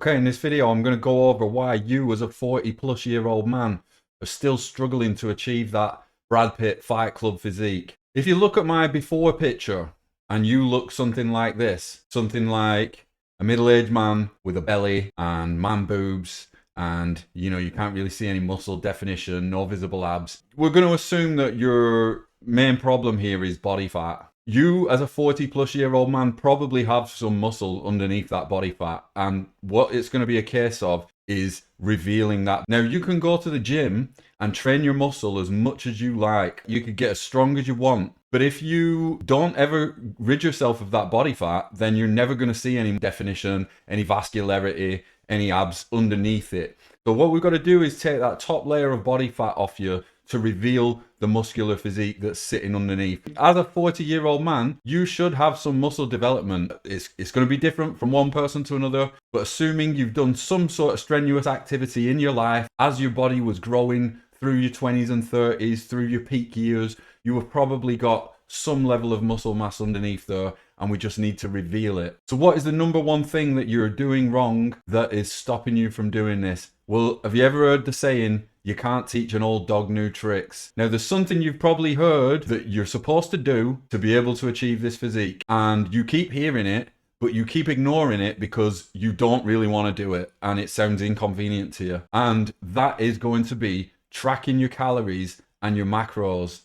Okay, in this video, I'm going to go over why you as a 40-plus-year-old man are still struggling to achieve that Brad Pitt Fight Club physique. If you look at my before picture and you look something like this, something like a middle-aged man with a belly and man boobs, and you can't really see any muscle definition, no visible abs, we're going to assume that your main problem here is body fat. You as a 40-plus-year-old man probably have some muscle underneath that body fat, and what it's going to be a case of is revealing that. Now, you can go to the gym and train your muscle as much as you like. You could get as strong as you want, but if you don't ever rid yourself of that body fat, then you're never going to see any definition, any vascularity, any abs underneath it. So what we've got to do is take that top layer of body fat off you to reveal the muscular physique that's sitting underneath. As a 40-year-old man, you should have some muscle development. It's going to be different from one person to another, but assuming you've done some sort of strenuous activity in your life as your body was growing through your 20s and 30s, through your peak years, you have probably got some level of muscle mass underneath there, and we just need to reveal it. So what is the number one thing that you're doing wrong that is stopping you from doing this? Well, have you ever heard the saying, you can't teach an old dog new tricks? Now, there's something you've probably heard that you're supposed to do to be able to achieve this physique, and you keep hearing it, but you keep ignoring it because you don't really want to do it, and it sounds inconvenient to you. And that is going to be tracking your calories and your macros.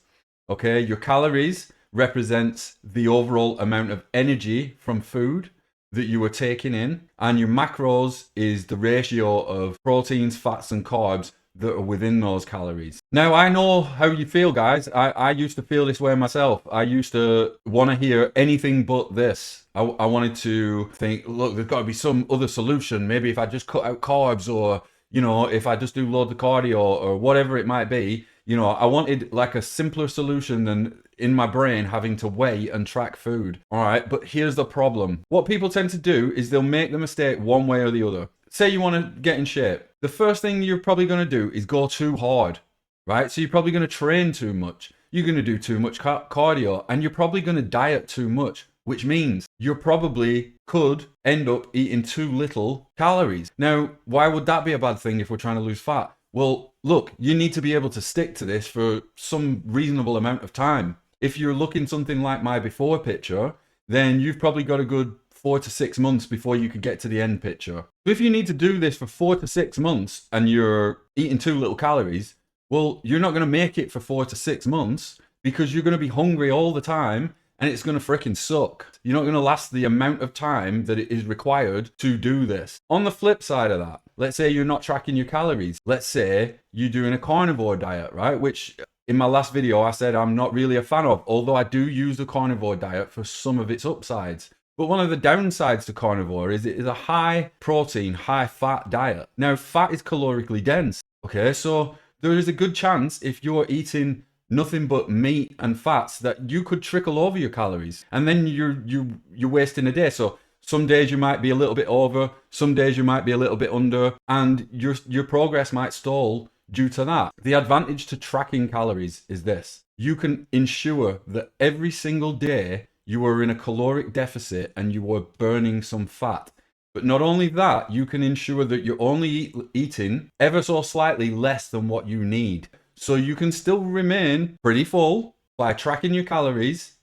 Okay, your calories represents the overall amount of energy from food that you are taking in, and your macros is the ratio of proteins, fats, and carbs that are within those calories. Now, I know how you feel, guys. I used to feel this way myself. I used to want to hear anything but this. I wanted to think, look, there's got to be some other solution. Maybe if I just cut out carbs, or if I just do loads of cardio, or whatever it might be. I wanted like a simpler solution than in my brain having to weigh and track food. All right, but here's the problem. What people tend to do is they'll make the mistake one way or the other. Say you want to get in shape. The first thing you're probably going to do is go too hard, right? So you're probably going to train too much. You're going to do too much cardio, and you're probably going to diet too much, which means you probably could end up eating too little calories. Now, why would that be a bad thing if we're trying to lose fat? Well, look, you need to be able to stick to this for some reasonable amount of time. If you're looking something like my before picture, then you've probably got a good 4 to 6 months before you could get to the end picture. So if you need to do this for 4 to 6 months and you're eating too little calories, well, you're not going to make it for 4 to 6 months because you're going to be hungry all the time, and it's going to freaking suck. You're not going to last the amount of time that it is required to do this. On the flip side of that, let's say you're not tracking your calories. Let's say you're doing a carnivore diet, right? Which in my last video, I said I'm not really a fan of, although I do use the carnivore diet for some of its upsides. But one of the downsides to carnivore is it is a high protein, high fat diet. Now, fat is calorically dense. Okay, so there is a good chance if you're eating nothing but meat and fats that you could trickle over your calories, and then you're wasting a day. So some days you might be a little bit over, some days you might be a little bit under, and your progress might stall due to that. The advantage to tracking calories is this: you can ensure that every single day you are in a caloric deficit and you are burning some fat. But not only that, you can ensure that you're only eating ever so slightly less than what you need. So you can still remain pretty full by tracking your calories,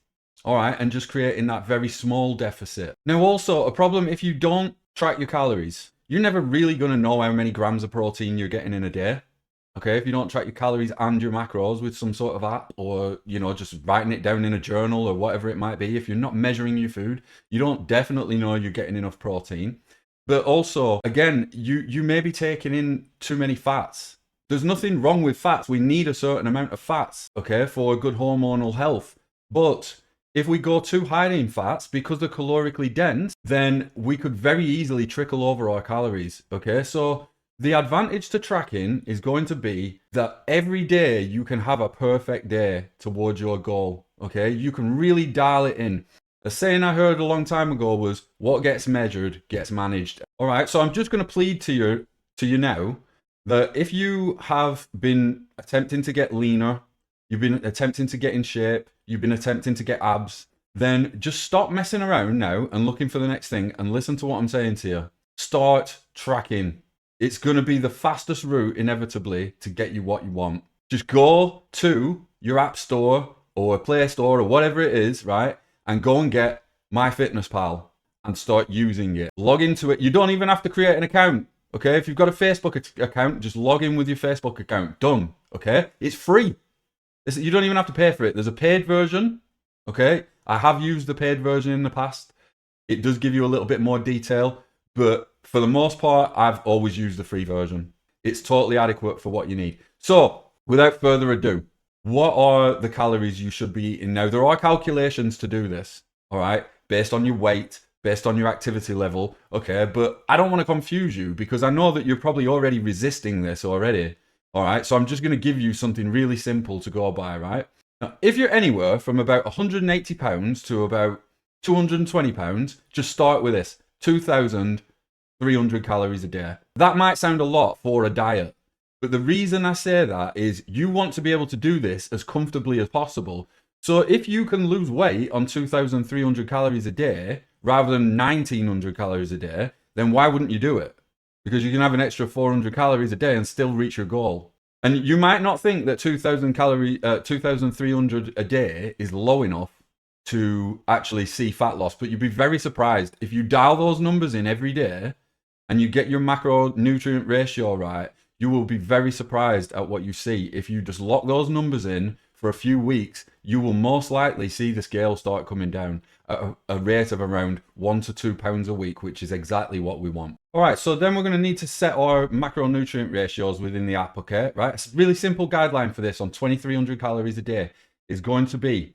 all right, and just creating that very small deficit. Now, also, a problem if you don't track your calories, you're never really going to know how many grams of protein you're getting in a day. Okay, if you don't track your calories and your macros with some sort of app, or, just writing it down in a journal or whatever it might be, if you're not measuring your food, you don't definitely know you're getting enough protein. But also, again, you may be taking in too many fats. There's nothing wrong with fats. We need a certain amount of fats, okay, for good hormonal health. But if we go too high in fats because they're calorically dense, then we could very easily trickle over our calories, okay? So the advantage to tracking is going to be that every day you can have a perfect day towards your goal, okay? You can really dial it in. A saying I heard a long time ago was, what gets measured gets managed. All right, so I'm just going to plead to you now that if you have been attempting to get leaner, you've been attempting to get in shape, you've been attempting to get abs, then just stop messing around now and looking for the next thing and listen to what I'm saying to you. start tracking. It's going to be the fastest route, inevitably, to get you what you want. Just go to your app store or Play Store or whatever it is, right? And go and get MyFitnessPal and start using it. Log into it. You don't even have to create an account, okay? If you've got a Facebook account, just log in with your Facebook account. Done, okay? It's free. You don't even have to pay for it. There's a paid version, okay? I have used the paid version in the past. It does give you a little bit more detail, but for the most part, I've always used the free version. It's totally adequate for what you need. So, without further ado, what are the calories you should be eating? Now, there are calculations to do this, all right? Based on your weight, based on your activity level, okay? But I don't want to confuse you because I know that you're probably already resisting this already, all right? So I'm just going to give you something really simple to go by, right? Now, if you're anywhere from about 180 pounds to about 220 pounds, just start with this, 2,300 calories a day. That might sound a lot for a diet, but the reason I say that is you want to be able to do this as comfortably as possible. So if you can lose weight on 2,300 calories a day rather than 1,900 calories a day, then why wouldn't you do it? Because you can have an extra 400 calories a day and still reach your goal. And you might not think that 2,300 a day is low enough to actually see fat loss, but you'd be very surprised if you dial those numbers in every day and you get your macronutrient ratio right. You will be very surprised at what you see. If you just lock those numbers in for a few weeks, you will most likely see the scale start coming down at a rate of around 1 to 2 pounds a week, which is exactly what we want. All right, so then we're going to need to set our macronutrient ratios within the app, okay? Right, it's a really simple guideline for this on 2,300 calories a day is going to be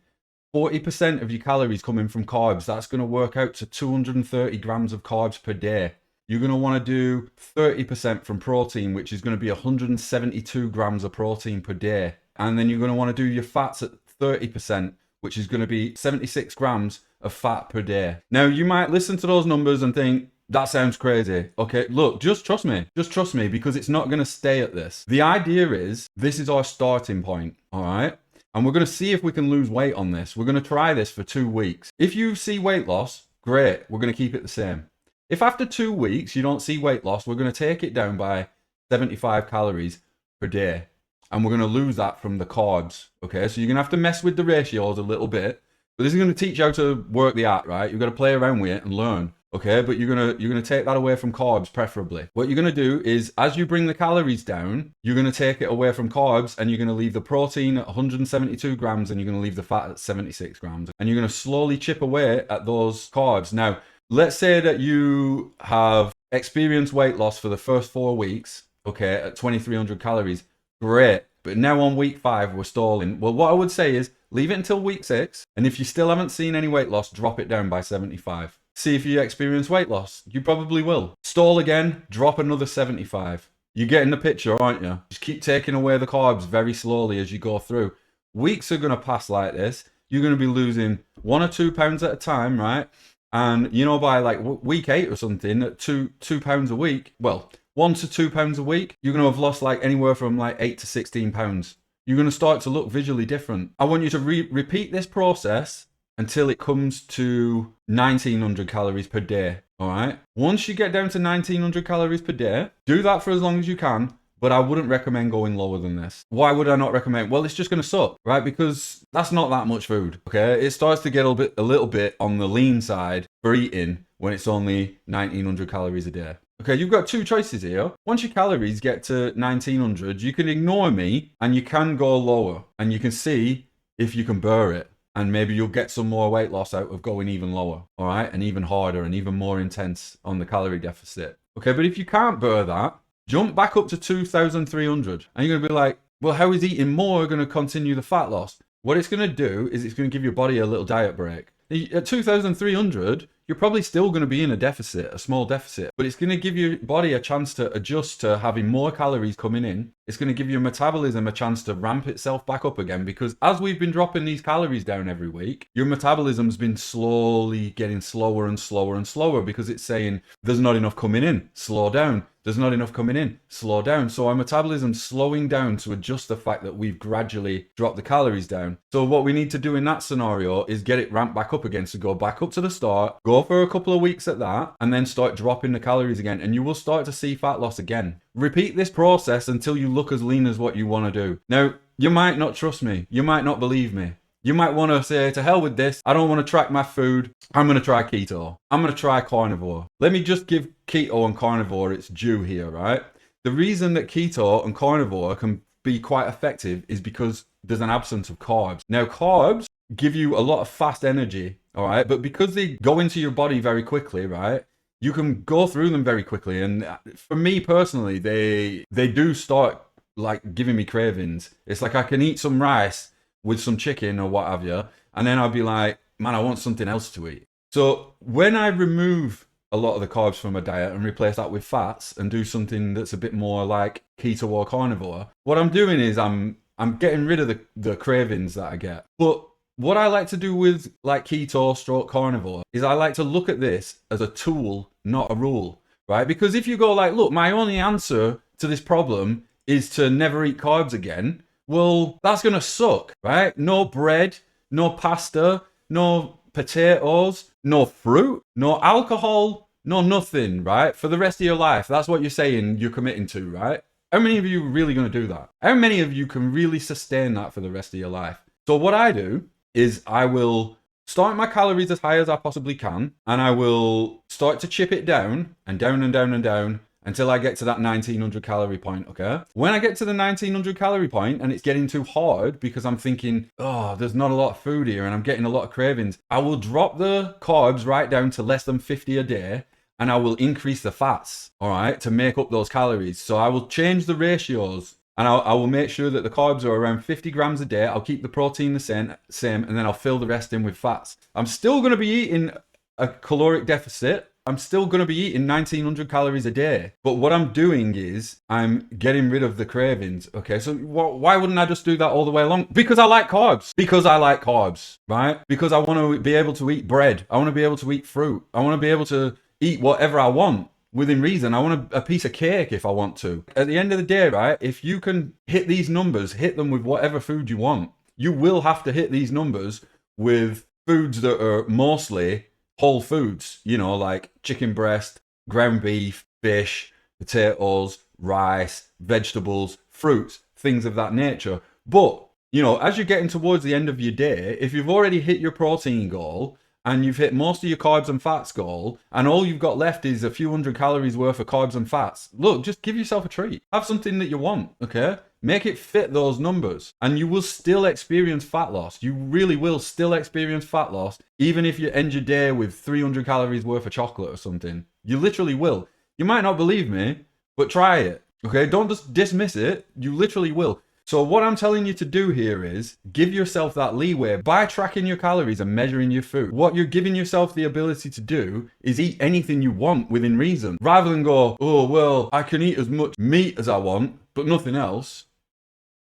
40% of your calories coming from carbs. That's going to work out to 230 grams of carbs per day. You're going to want to do 30% from protein, which is going to be 172 grams of protein per day. And then you're going to want to do your fats at 30%, which is going to be 76 grams of fat per day. Now, you might listen to those numbers and think, that sounds crazy. Okay, look, just trust me. Just trust me, because it's not going to stay at this. The idea is, this is our starting point, all right? And we're going to see if we can lose weight on this. We're going to try this for 2 weeks. If you see weight loss, great. We're going to keep it the same. If after 2 weeks you don't see weight loss, we're going to take it down by 75 calories per day. And we're going to lose that from the carbs. Okay, so you're going to have to mess with the ratios a little bit. But this is going to teach you how to work the app, right? You've got to play around with it and learn. Okay, but you're gonna take that away from carbs, preferably. What you're gonna do is, as you bring the calories down, you're gonna take it away from carbs, and you're gonna leave the protein at 172 grams, and you're gonna leave the fat at 76 grams, and you're gonna slowly chip away at those carbs. Now, let's say that you have experienced weight loss for the first 4 weeks, okay, at 2,300 calories. Great, but now on week 5 we're stalling. Well, what I would say is leave it until week 6, and if you still haven't seen any weight loss, drop it down by 75. See if you experience weight loss. You probably will. Stall again, drop another 75. You're getting the picture, aren't you? Just keep taking away the carbs very slowly as you go through. Weeks are going to pass like this. You're going to be losing 1 or 2 pounds at a time, right? And, you know, by like week 8 or something, at 2 pounds a week, well, 1 to 2 pounds a week, you're going to have lost like anywhere from like 8 to 16 pounds. You're going to start to look visually different. I want you to repeat this process until it comes to 1,900 calories per day, all right? Once you get down to 1,900 calories per day, do that for as long as you can, but I wouldn't recommend going lower than this. Why would I not recommend? Well, it's just going to suck, right? Because that's not that much food, okay? It starts to get a little bit on the lean side for eating when it's only 1,900 calories a day. Okay, you've got 2 choices here. Once your calories get to 1,900, you can ignore me and you can go lower, and you can see if you can bear it. And maybe you'll get some more weight loss out of going even lower, all right? And even harder and even more intense on the calorie deficit. Okay, but if you can't bear that, jump back up to 2,300. And you're going to be like, well, how is eating more going to continue the fat loss? What it's going to do is it's going to give your body a little diet break. At 2,300, you're probably still going to be in a deficit, a small deficit, but it's going to give your body a chance to adjust to having more calories coming in. It's going to give your metabolism a chance to ramp itself back up again, because as we've been dropping these calories down every week, your metabolism's been slowly getting slower and slower and slower, because it's saying there's not enough coming in, slow down. There's not enough coming in, slow down. So our metabolism's slowing down to adjust the fact that we've gradually dropped the calories down. So what we need to do in that scenario is get it ramped back up again. So go back up to the start, go Go for a couple of weeks at that and then start dropping the calories again, and you will start to see fat loss again. Repeat this process until you look as lean as what you want to do. Now, you might not trust me. You might not believe me. You might want to say, to hell with this. I don't want to track my food. I'm going to try keto. I'm going to try carnivore. Let me just give keto and carnivore its due here, right? The reason that keto and carnivore can be quite effective is because there's an absence of carbs. Now, carbs give you a lot of fast energy, all right? But because they go into your body very quickly, right? You can go through them very quickly. And for me personally, they do start like giving me cravings. It's like I can eat some rice with some chicken or what have you, and then I'll be like, man, I want something else to eat. So when I remove a lot of the carbs from my diet and replace that with fats and do something that's a bit more like keto or carnivore, what I'm doing is I'm getting rid of the cravings that I get. But what I like to do with like keto stroke carnivore is I like to look at this as a tool, not a rule, right? Because if you go like, look, my only answer to this problem is to never eat carbs again, well, that's going to suck, right? No bread, no pasta, no potatoes, no fruit, no alcohol, no nothing, right? For the rest of your life. That's what you're saying you're committing to, right? How many of you are really going to do that? How many of you can really sustain that for the rest of your life? So what I do is I will start my calories as high as I possibly can, and I will start to chip it down and down and down and down until I get to that 1900 calorie point, okay? When I get to the 1900 calorie point and it's getting too hard because I'm thinking, oh, there's not a lot of food here and I'm getting a lot of cravings, I will drop the carbs right down to less than 50 a day, and I will increase the fats, all right, to make up those calories. So I will change the ratios, and I will make sure that the carbs are around 50 grams a day. I'll keep the protein the same, and then I'll fill the rest in with fats. I'm still going to be eating a caloric deficit. I'm still going to be eating 1900 calories a day. But what I'm doing is I'm getting rid of the cravings. Okay, so why wouldn't I just do that all the way along? Because I like carbs. Because I like carbs, right? Because I want to be able to eat bread. I want to be able to eat fruit. I want to be able to eat whatever I want within reason. I want a piece of cake if I want to. At the end of the day, right, if you can hit these numbers, hit them with whatever food you want. You will have to hit these numbers with foods that are mostly whole foods, you know, like chicken breast, ground beef, fish, potatoes, rice, vegetables, fruits, things of that nature. But, you know, as you're getting towards the end of your day, if you've already hit your protein goal and you've hit most of your carbs and fats goal, and all you've got left is a few hundred calories worth of carbs and fats, look, just give yourself a treat. Have something that you want, okay? Make it fit those numbers, and you will still experience fat loss. You really will still experience fat loss, even if you end your day with 300 calories worth of chocolate or something. You literally will. You might not believe me, but try it, okay? Don't just dismiss it. You literally will. So what I'm telling you to do here is give yourself that leeway by tracking your calories and measuring your food. What you're giving yourself the ability to do is eat anything you want within reason, rather than go, oh, well, I can eat as much meat as I want, but nothing else.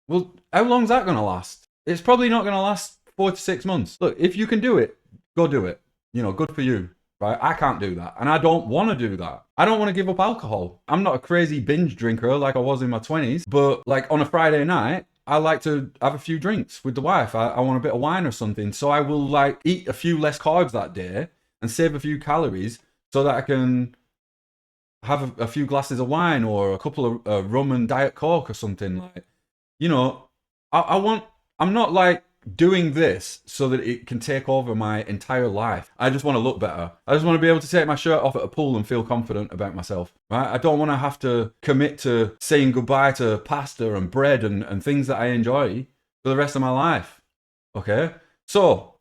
Well, how long's that going to last? It's probably not going to last 4 to 6 months. Look, if you can do it, go do it. You know, good for you. Right? I can't do that. And I don't want to do that. I don't want to give up alcohol. I'm not a crazy binge drinker like I was in my 20s. But like on a Friday night, I like to have a few drinks with the wife. I want a bit of wine or something. So I will like eat a few less carbs that day and save a few calories so that I can have a few glasses of wine or a couple of rum and Diet Coke or something. Like, you know, I'm not like doing this so that it can take over my entire life. I just want to look better. I just want to be able to take my shirt off at a pool and feel confident about myself, right? I don't want to have to commit to saying goodbye to pasta and bread and things that I enjoy for the rest of my life, okay? So,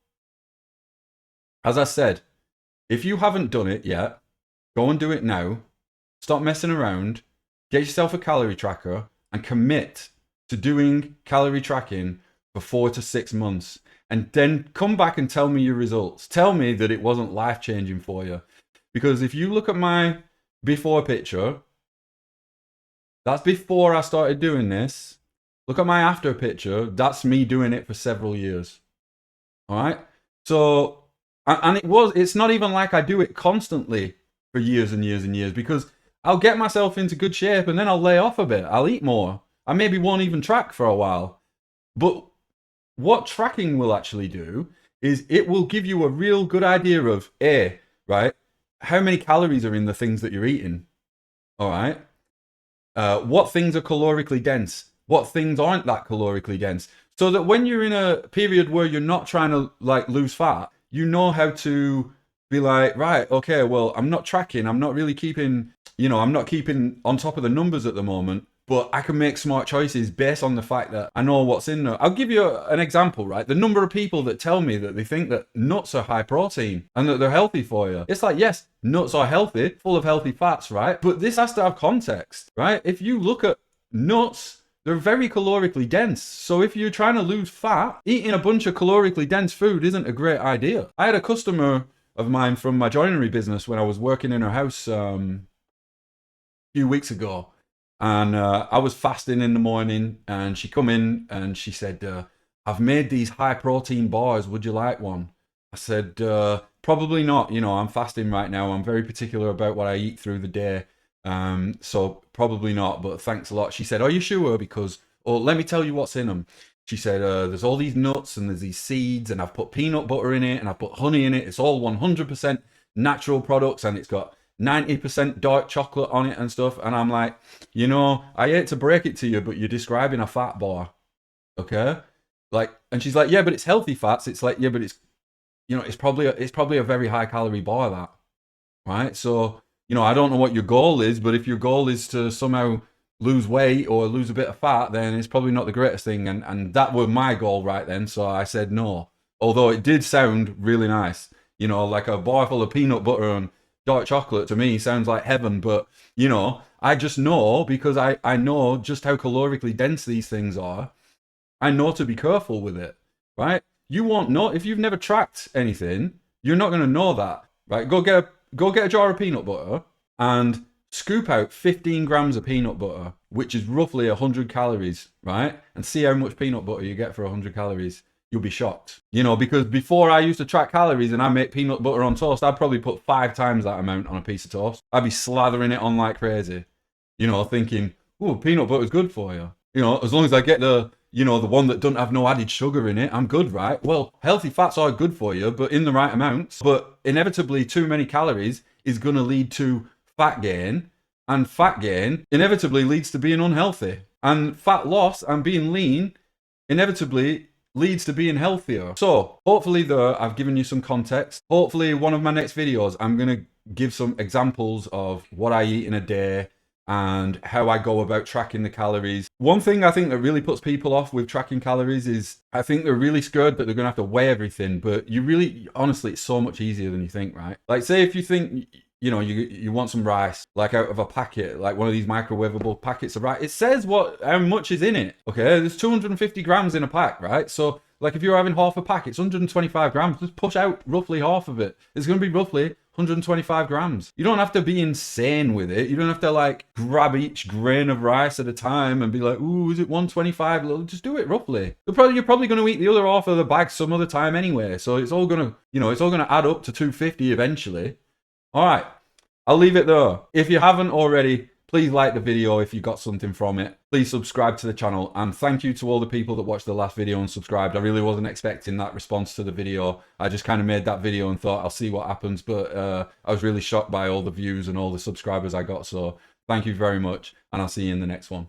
as I said, if you haven't done it yet, go and do it now. Stop messing around. Get yourself a calorie tracker and commit to doing calorie tracking for 4 to 6 months, and then come back and tell me your results. Tell me that it wasn't life-changing for you. Because if you look at my before picture, that's before I started doing this. Look at my after picture, that's me doing it for several years. All right? So, and it's not even like I do it constantly for years and years and years, because I'll get myself into good shape and then I'll lay off a bit. I'll eat more. I maybe won't even track for a while. But what tracking will actually do is it will give you a real good idea of, A, right? How many calories are in the things that you're eating? All right. What things are calorically dense? What things aren't that calorically dense? So that when you're in a period where you're not trying to like lose fat, you know how to be like, right, okay, well, I'm not tracking, I'm not really keeping, I'm not keeping on top of the numbers at the moment, but I can make smart choices based on the fact that I know what's in there. I'll give you an example, right? The number of people that tell me that they think that nuts are high protein and that they're healthy for you. It's like, yes, nuts are healthy, full of healthy fats, right? But this has to have context, right? If you look at nuts, they're very calorically dense. So if you're trying to lose fat, eating a bunch of calorically dense food isn't a great idea. I had a customer of mine from my joinery business when I was working in her house a few weeks ago. And I was fasting in the morning, and she come in and she said, I've made these high protein bars. Would you like one? I said, probably not. I'm fasting right now. I'm very particular about what I eat through the day. So probably not, but thanks a lot. She said, are you sure? Because, let me tell you what's in them. She said, there's all these nuts and there's these seeds, and I've put peanut butter in it and I've put honey in it. It's all 100% natural products, and it's got 90% dark chocolate on it and stuff. And I'm like, I hate to break it to you, but you're describing a fat bar. Okay? Like, and she's like, yeah, but it's healthy fats. It's like, yeah, but it's probably a very high calorie bar, that. Right? So, I don't know what your goal is, but if your goal is to somehow lose weight or lose a bit of fat, then it's probably not the greatest thing. And that was my goal right then. So I said no. Although it did sound really nice. Like a bar full of peanut butter and dark chocolate to me sounds like heaven, but I just know, because I know just how calorically dense these things are. I know to be careful with it, right? You won't know if you've never tracked anything. You're not going to know that, right? Go get a jar of peanut butter and scoop out 15 grams of peanut butter, which is roughly 100 calories, right? And see how much peanut butter you get for 100 calories. You'll be shocked. Because before I used to track calories and I make peanut butter on toast, I'd probably put 5 times that amount on a piece of toast. I'd be slathering it on like crazy, thinking, oh, peanut butter's good for you. As long as I get the one that doesn't have no added sugar in it, I'm good, right? Well, healthy fats are good for you, but in the right amounts. But inevitably, too many calories is going to lead to fat gain, and fat gain inevitably leads to being unhealthy. And fat loss and being lean inevitably leads to being healthier. So hopefully there, I've given you some context. Hopefully one of my next videos, I'm going to give some examples of what I eat in a day and how I go about tracking the calories. One thing I think that really puts people off with tracking calories is I think they're really scared that they're going to have to weigh everything, but honestly, it's so much easier than you think, right? Like, say if you think, you want some rice, like out of a packet, like one of these microwavable packets of rice, it says how much is in it, okay? There's 250 grams in a pack, right? So, like, if you're having half a pack, it's 125 grams. Just push out roughly half of it. It's going to be roughly 125 grams. You don't have to be insane with it. You don't have to like grab each grain of rice at a time and be like, ooh, is it 125? Just do it roughly. You're probably going to eat the other half of the bag some other time anyway. So it's all going to add up to 250 eventually. All right. I'll leave it there. If you haven't already, please like the video if you got something from it. Please subscribe to the channel. And thank you to all the people that watched the last video and subscribed. I really wasn't expecting that response to the video. I just kind of made that video and thought I'll see what happens. But I was really shocked by all the views and all the subscribers I got. So thank you very much. And I'll see you in the next one.